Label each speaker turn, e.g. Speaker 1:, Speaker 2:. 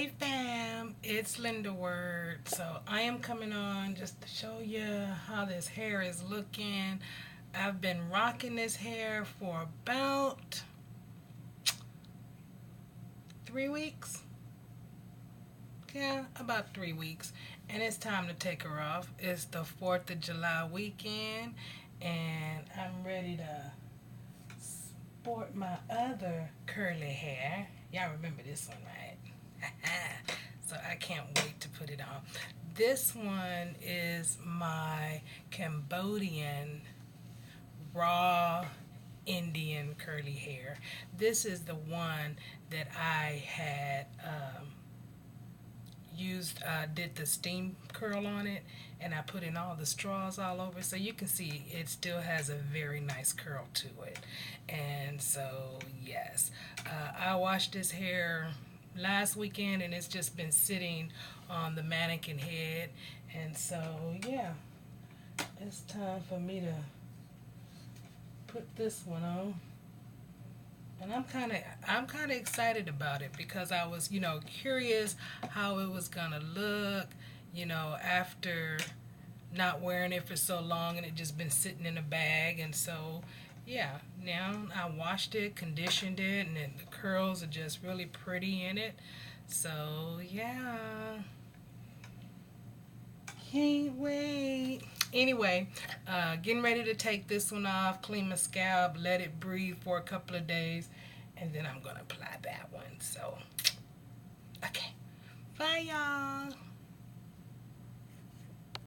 Speaker 1: Hey fam, it's Linda Word. So I am coming on just to show you how this hair is looking. I've been rocking this hair for about 3 weeks. Yeah, about 3 weeks. And it's time to take her off. It's the 4th of July weekend, and I'm ready to sport my other curly hair. Y'all remember this one, right? So I can't wait to put it on. This one is my Cambodian raw Indian curly hair. This is the one that I had did the steam curl on it, and I put in all the straws all over, so you can see it still has a very nice curl to it. And so yes, I washed this hair last weekend, and it's just been sitting on the mannequin head. And so yeah, it's time for me to put this one on. And I'm kind of excited about it because I was, curious how it was gonna look, after not wearing it for so long and it just been sitting in a bag. And so yeah, now I washed it, conditioned it, and then the curls are just really pretty in it. So yeah, can't wait. Anyway, getting ready to take this one off, clean my scalp, let it breathe for a couple of days, and then I'm going to apply that one. So, okay. Bye, y'all.